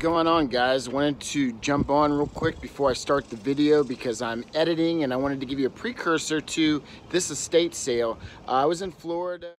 going on, guys? Wanted to jump on real quick before I start the video because I'm editing and I wanted to give you a precursor to this estate sale. I was in Florida.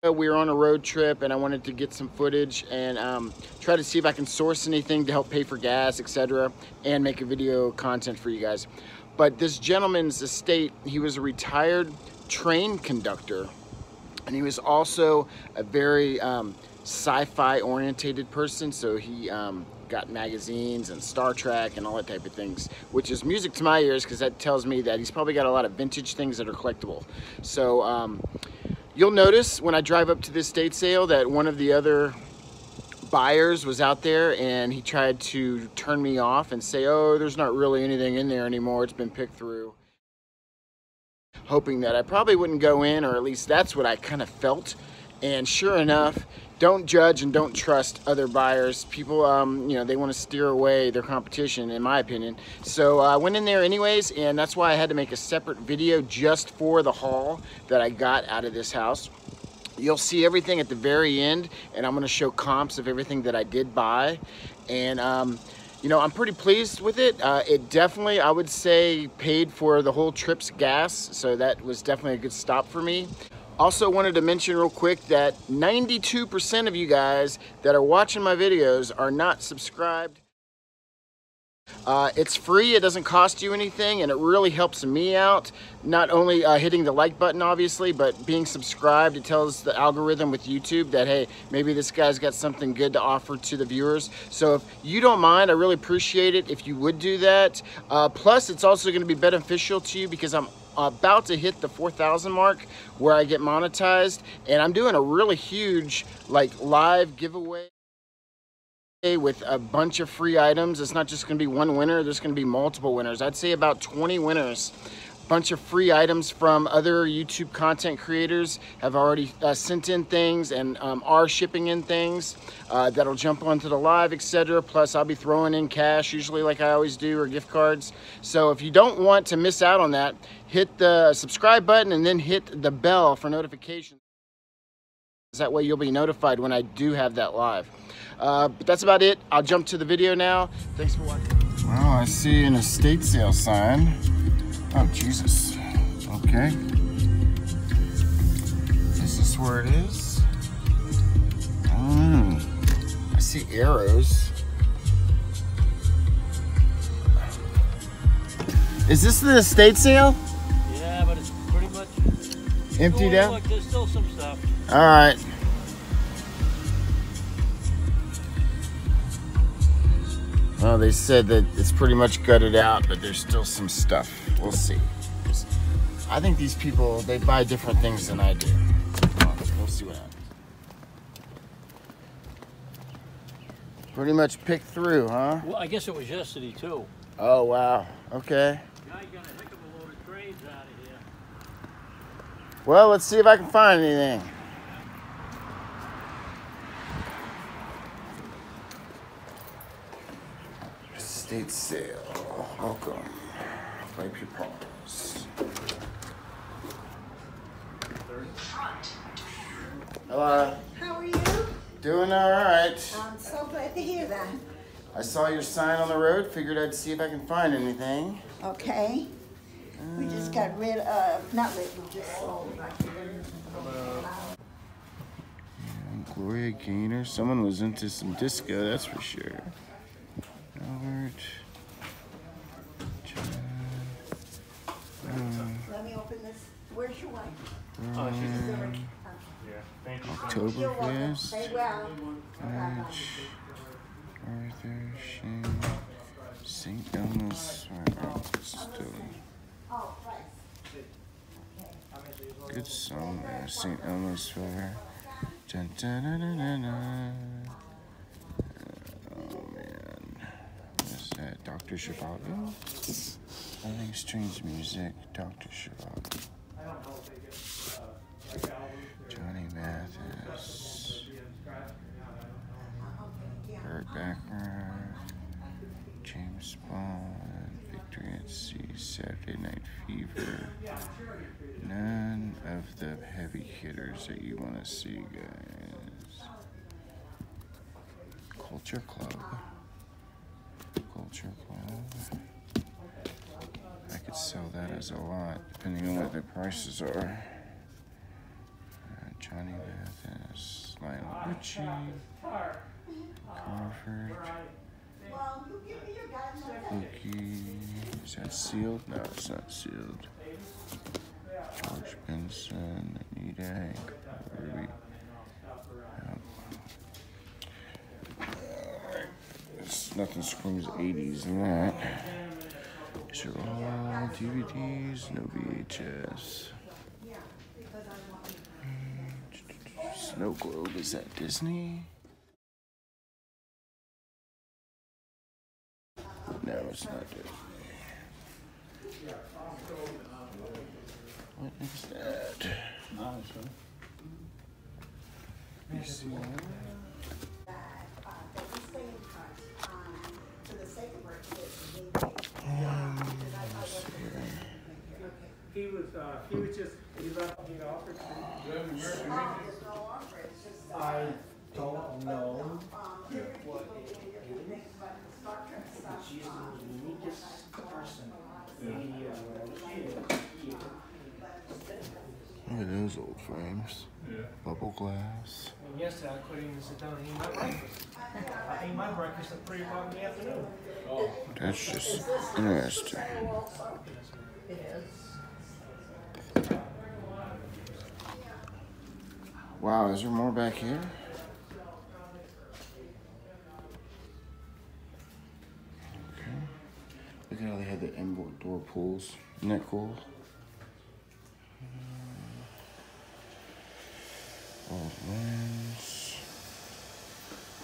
We were on a road trip and I wanted to get some footage and try to see if I can source anything to help pay for gas, etc., and make a video content for you guys. But this gentleman's estate, he was a retired train conductor, and he was also a very sci-fi orientated person. So he got magazines and Star Trek and all that type of things, which is music to my ears because that tells me that he's probably got a lot of vintage things that are collectible. So you'll notice when I drive up to this estate sale that one of the other buyers was out there and he tried to turn me off and say, oh, there's not really anything in there anymore, it's been picked through, hoping that I probably wouldn't go in, or at least that's what I kind of felt. And sure enough, don't judge and don't trust other buyers. People, you know, they want to steer away their competition, in my opinion. So I went in there anyways, and that's why I had to make a separate video just for the haul that I got out of this house. You'll see everything at the very end, and I'm going to show comps of everything that I did buy. And you know, I'm pretty pleased with it. It definitely, I would say, paid for the whole trip's gas, so that was definitely a good stop for me. Also wanted to mention real quick that 92% of you guys that are watching my videos are not subscribed. It's free, it doesn't cost you anything, and it really helps me out. Not only hitting the like button, obviously, but being subscribed. It tells the algorithm with YouTube that, hey, maybe this guy's got something good to offer to the viewers. So if you don't mind, I really appreciate it if you would do that. Plus, it's also going to be beneficial to you because I'm about to hit the 4,000 mark where I get monetized, and I'm doing a really huge live giveaway with a bunch of free items. It's not just going to be one winner, there's going to be multiple winners. I'd say about 20 winners. Bunch of free items from other YouTube content creators have already sent in things and are shipping in things that'll jump onto the live, etc. Plus I'll be throwing in cash usually, like I always do, or gift cards. So if you don't want to miss out on that, hit the subscribe button and then hit the bell for notifications. That way you'll be notified when I do have that live. But that's about it. I'll jump to the video now. Thanks for watching. Well, I see an estate sale sign. Oh, Jesus. Okay. Is this where it is? I see arrows. Is this the estate sale? Yeah, but it's pretty much emptied out? Look, there's still some stuff. All right. Well, they said that it's pretty much gutted out, but there's still some stuff. We'll see. I think these people, they buy different things than I do. We'll see what happens. Pretty much picked through, huh? Well, I guess it was yesterday, too. Oh, wow. Okay. Guy got a heck of a load of trains out of here. Well, let's see if I can find anything. Estate sale. Welcome. Wipe your paws. Hello. How are you? Doing all right. I'm so glad to hear that. I saw your sign on the road. Figured I'd see if I can find anything. Okay. We just got rid of, not rid, we just sold. Gloria Gaynor. Someone was into some disco, that's for sure. Albert. Let me open this. Where's your wife? Oh, she's Yeah, thank you. Oktoberfest. Stay well. Arch. Arthur. Shane. St. Elmo's. Oh, right. Good song there. St. Elmo's Fair. Dun, dun, dun, dun, dun, dun. Oh man. What's that? Dr. Zhivago? I think strange music. Dr. Zhivago. Johnny Mathis. Burt Bacharach. James Bond. Victory at Sea. Saturday Night Fever. None of the heavy hitters that you want to see, guys. Culture Club. Culture Club. I could sell that as a lot, depending on what the prices are. Johnny Mathis, Lionel Richie, Crawford, Pookie. Is that sealed? No, it's not sealed. George Benson, Anita, Hank, Ruby. Nothing screams 80s in that. These are all DVDs, no VHS. Snow Globe, is that Disney? No, it's not Disney. What is that? You see that? He offered to. I don't know what it is. She's the uniquest person. Look at those old frames. Yeah. Bubble glass. And yesterday I couldn't even sit down and eat my breakfast. I ate my breakfast at 3 o'clock in the afternoon. Oh. That's just interesting. It is. Wow, is there more back here? Okay. Look at how they had the indoor pools. Isn't that cool? Old lens.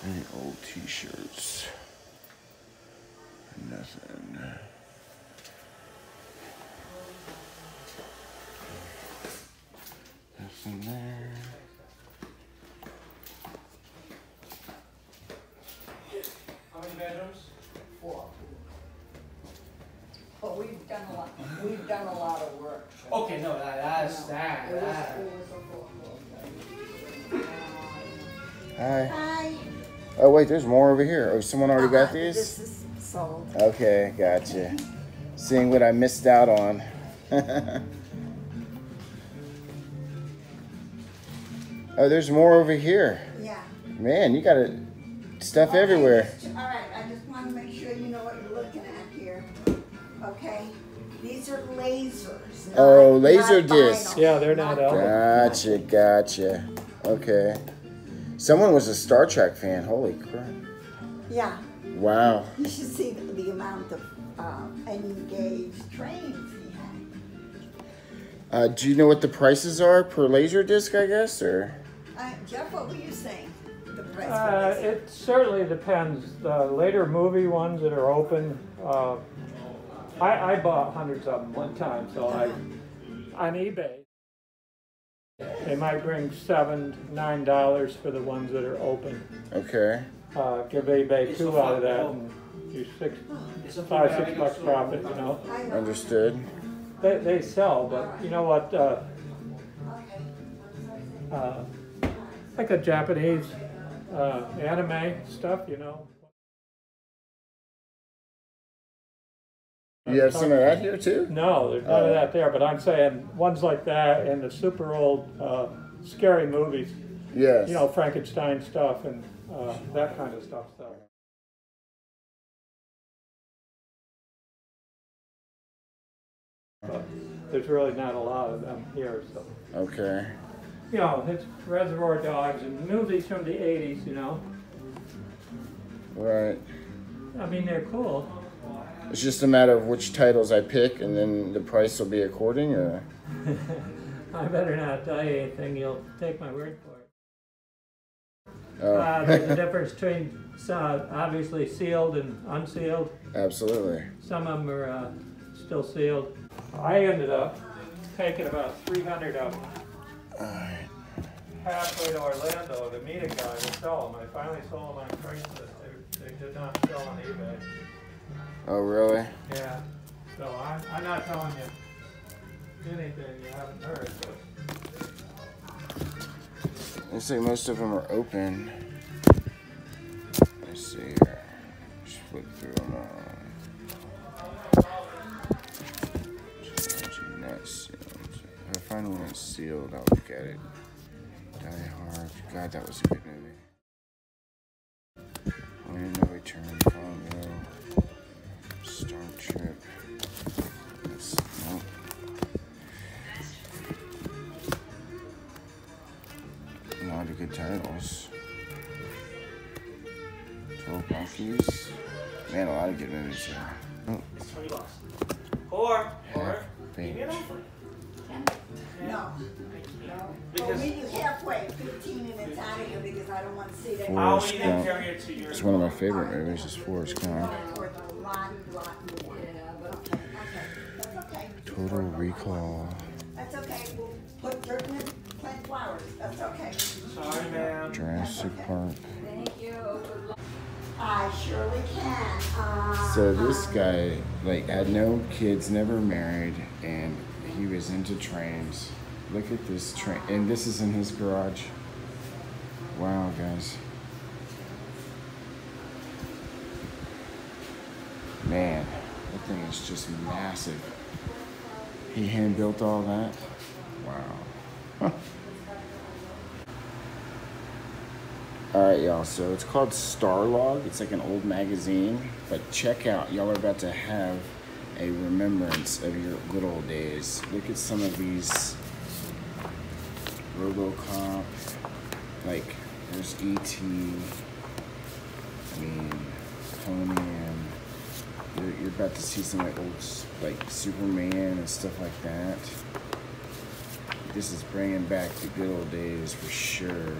Any old t-shirts? Nothing. Nothing there. How many bedrooms? 4. But we've done a lot. We've done a lot of work. Okay, no, that's that. It was a 4. Hi. Hi. Oh wait, there's more over here. Oh, someone already got these? This is sold. Okay, gotcha. Seeing what I missed out on. Oh, there's more over here. Yeah. Man, you got stuff everywhere. All right, I just want to make sure you know what you're looking at here. Okay? These are lasers. Oh, not laser vinyl. discs. Yeah, they're not Gotcha, gotcha. Okay. Someone was a Star Trek fan. Holy crap. Yeah. Wow. You should see the amount of engaged trains he had. Do you know what the prices are per laser disc, I guess, or? Jeff, what were you saying? The price for this? It certainly depends. The later movie ones that are open, I bought hundreds of them one time, so on eBay. They might bring $7, $9 for the ones that are open. Okay. Give eBay 2 out of that and do $5, $6 profit, you know. Understood. They sell, but you know what? Like a Japanese anime stuff, you know. You have some of that here too? No, there's none of that there, but I'm saying ones like that and the super old scary movies, Yes. you know, Frankenstein stuff and that kind of stuff. So. But there's really not a lot of them here, so. Okay. You know, it's Reservoir Dogs and movies from the 80s, you know. Right. I mean, they're cool. It's just a matter of which titles I pick, and then the price will be according, or? I better not tell you anything, you'll take my word for it. Oh. There's a difference between obviously sealed and unsealed. Absolutely. Some of them are still sealed. I ended up taking about 300 of them halfway to Orlando to meet a guy to sell them. I finally sold them on Craigslist. They did not sell on eBay. Oh, really? Yeah. So I'm not telling you anything you haven't heard. But Looks like most of them are open. Let's find one that's sealed, I'll look at it. Die Hard. God, that was a good movie. When No Return, Congo, Star Trek. Nope. A lot of good titles. 12 Monkeys. Man, a lot of good movies here. Oh. $20. Or, give me an Page. offer. No. No. We'll Because meet you halfway, 15 minutes out of here, because I don't want to see that. I'll Forrest be there Gump. carry it to your. It's one of my favorite movies, is Forrest Gump. It's worth a lot more. Yeah, but okay. That's okay. Total Recall. That's okay. We'll put dirt in it, plant flowers. That's okay. Sorry, ma'am. Jurassic Park. Thank you. I surely can. So this guy, like, had no kids, never married, and he was into trains. Look at this train, and this is in his garage. Wow, guys. Man, that thing is just massive. He hand built all that. Wow. All right, y'all, so it's called Starlog. It's like an old magazine, but check out, y'all are about to have a remembrance of your good old days. Look at some of these RoboCop, like there's E.T., I mean, Conan. You're about to see some like old, like Superman and stuff like that. This is bringing back the good old days for sure.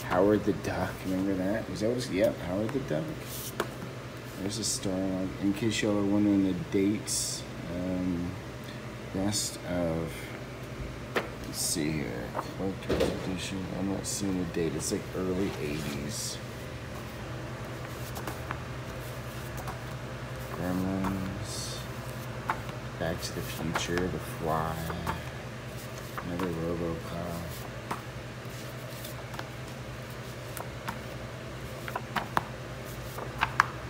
Howard the Duck, remember that? Was that what it was? Yep, Howard the Duck. There's a Starlog. In case y'all are wondering the dates, best of, let's see here, collector's edition. I'm not seeing the date. It's like early 80s. Gremlins, Back to the Future, The Fly, another RoboCop.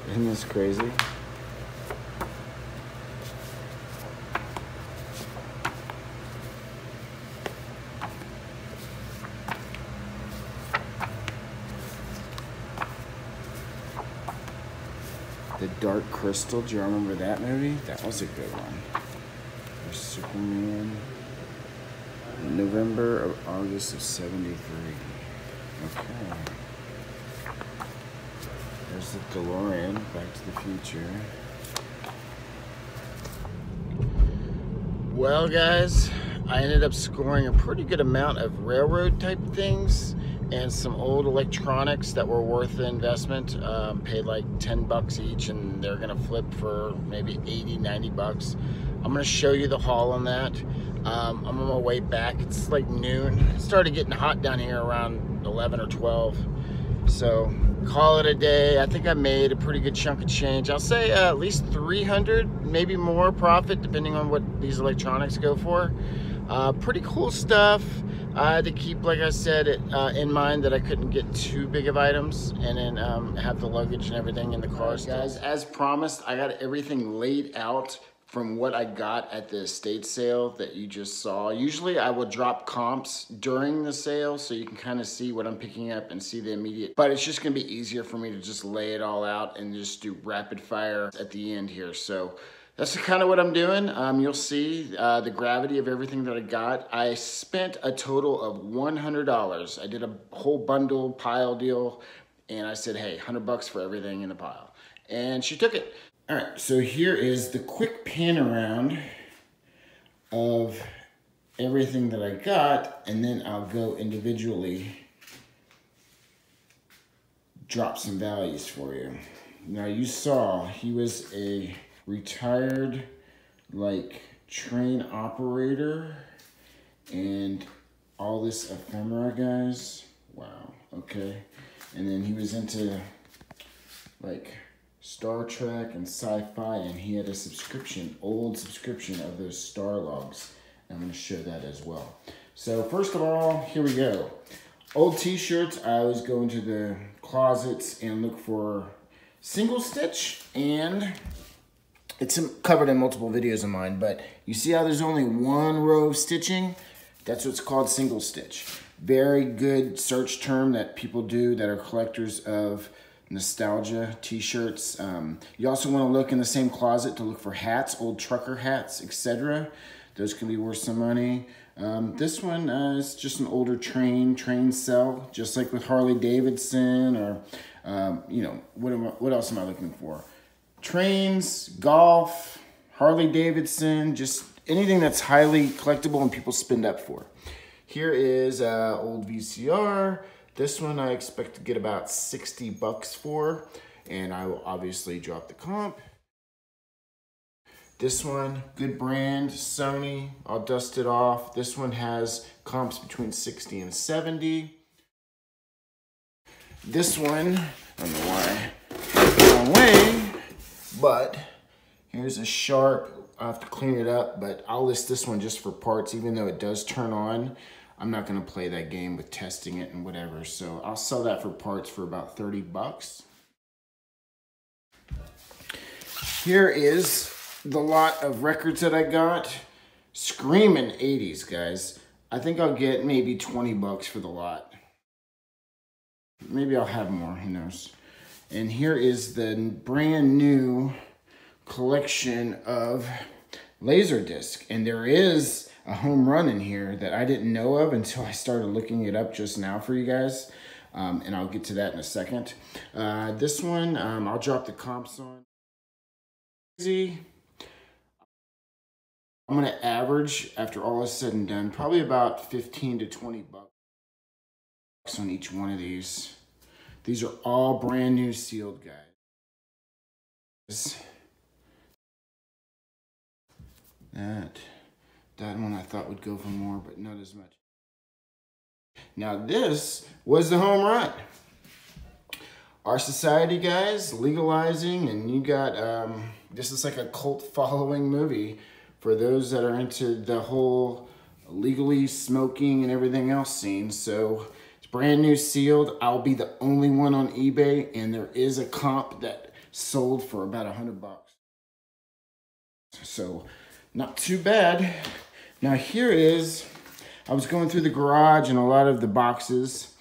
Isn't this crazy? The Dark Crystal, do you remember that movie? That was a good one. There's Superman. November or August of '73. Okay. There's the DeLorean, Back to the Future. Well, guys, I ended up scoring a pretty good amount of railroad type things and some old electronics that were worth the investment. Paid like 10 bucks each, and they're gonna flip for maybe 80, 90 bucks. I'm gonna show you the haul on that. I'm on my way back. It's like noon. It started getting hot down here around 11 or 12. So call it a day. I think I made a pretty good chunk of change. I'll say at least 300, maybe more profit, depending on what these electronics go for. Pretty cool stuff. I had to keep, like I said, in mind that I couldn't get too big of items, and then have the luggage and everything in the car. Guys, as promised, I got everything laid out from what I got at the estate sale that you just saw. Usually I will drop comps during the sale so you can kind of see what I'm picking up and see the immediate, but it's just gonna be easier for me to just lay it all out and just do rapid fire at the end here. So that's kind of what I'm doing. You'll see the gravity of everything that I got. I spent a total of $100. I did a whole bundle pile deal, and I said, hey, 100 bucks for everything in the pile. And she took it. All right, so here is the quick pan around of everything that I got, and then I'll go individually drop some values for you. Now you saw he was a retired like train operator and all this ephemera, guys. Wow, okay. And then he was into like Star Trek and sci-fi, and he had a subscription, old subscription of those Starlogs. I'm going to show that as well. So first of all, here we go. Old t-shirts. I always go into the closets and look for single stitch and it's covered in multiple videos of mine, but you see how there's only one row of stitching? That's what's called single stitch. Very good search term that people do that are collectors of nostalgia t-shirts. You also want to look in the same closet to look for hats, old trucker hats, etc. Those can be worth some money. This one is just an older train cell, just like with Harley Davidson, or you know, what else am I looking for? Trains, golf, Harley Davidson, just anything that's highly collectible and people spend up for. Here is old VCR. This one I expect to get about 60 bucks for, and I will obviously drop the comp. This one, good brand, Sony. I'll dust it off. This one has comps between 60 and 70. This one, I don't know why, the wrong way, but here's a Sharp. I'll have to clean it up, but I'll list this one just for parts, even though it does turn on. I'm not gonna play that game with testing it and whatever, so I'll sell that for parts for about 30 bucks. Here is the lot of records that I got. Screaming 80s, guys. I think I'll get maybe 20 bucks for the lot. Maybe I'll have more, who knows. And here is the brand new collection of laserdisc, and there is a home run in here that I didn't know of until I started looking it up just now for you guys, and I'll get to that in a second. This one, I'll drop the comps on. Easy. I'm gonna average, after all is said and done, probably about 15 to 20 bucks on each one of these. These are all brand new sealed, guys. That one I thought would go for more, but not as much. Now this was the home run. Our society, guys, legalizing, and you got, this is like a cult following movie for those that are into the whole legally smoking and everything else scene. So it's brand new sealed. I'll be the only one on eBay, and there is a comp that sold for about 100 bucks. So not too bad. Now here is, I was going through the garage and a lot of the boxes.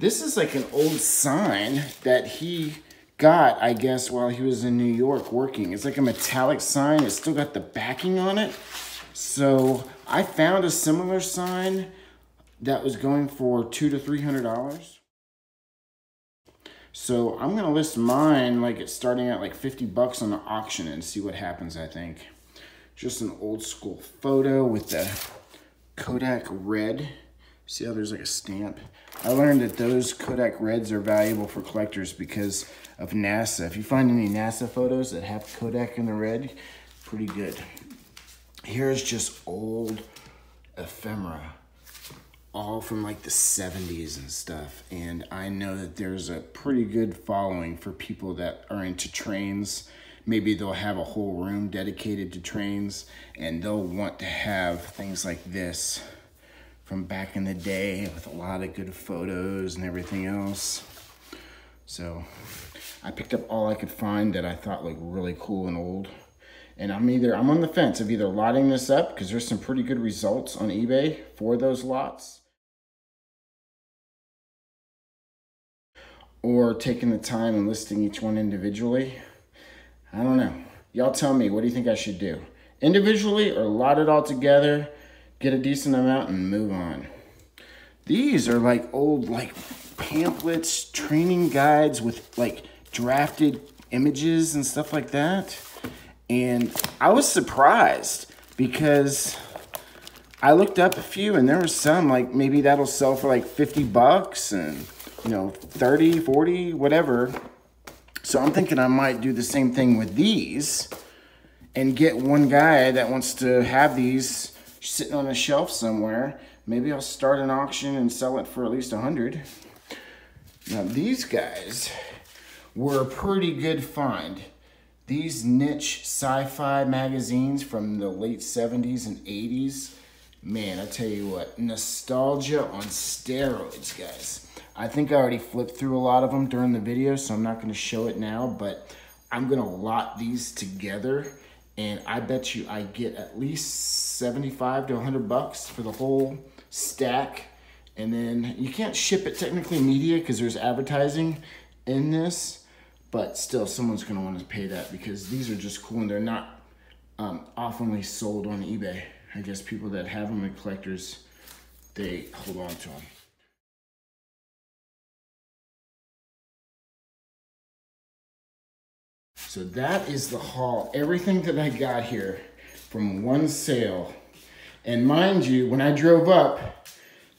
This is like an old sign that he got, I guess, while he was in New York working. It's like a metallic sign. It's still got the backing on it. So I found a similar sign that was going for $200 to $300. So I'm gonna list mine like it's starting at like 50 bucks on the auction and see what happens, I think. Just an old school photo with the Kodak Red. See how there's like a stamp? I learned that those Kodak Reds are valuable for collectors because of NASA. If you find any NASA photos that have Kodak in the red, pretty good. Here's just old ephemera, all from like the 70s and stuff. And I know that there's a pretty good following for people that are into trains. Maybe they'll have a whole room dedicated to trains, and they'll want to have things like this from back in the day with a lot of good photos and everything else. So I picked up all I could find that I thought looked really cool and old. And I'm on the fence of either lotting this up, because there's some pretty good results on eBay for those lots, or taking the time and listing each one individually. I don't know. Y'all tell me, what do you think I should do? Individually or lot it all together, get a decent amount and move on. These are like old pamphlets, training guides with like drafted images and stuff like that. And I was surprised because I looked up a few and there were some like maybe that'll sell for like 50 bucks and, you know, 30, 40, whatever. So I'm thinking I might do the same thing with these and get one guy that wants to have these sitting on a shelf somewhere. Maybe I'll start an auction and sell it for at least 100. Now these guys were a pretty good find. These niche sci-fi magazines from the late 70s and 80s. Man, I tell you what, nostalgia on steroids, guys. I think I already flipped through a lot of them during the video, so I'm not going to show it now, but I'm going to lot these together and I bet you I get at least 75 to 100 bucks for the whole stack. And then you can't ship it technically media because there's advertising in this, but still someone's gonna want to pay that because these are just cool and they're not oftenly sold on eBay. I guess people that have them and collectors, they hold on to them. So that is the haul. Everything that I got here from one sale. And mind you, when I drove up,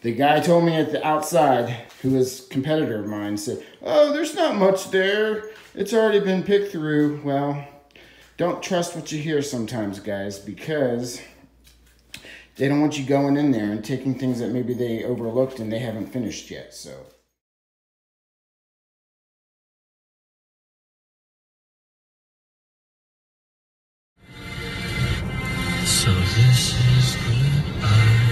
the guy told me at the outside, who was a competitor of mine, said, "Oh, there's not much there. It's already been picked through." Well, don't trust what you hear sometimes, guys, because they don't want you going in there and taking things that maybe they overlooked and they haven't finished yet, so. So this is goodbye.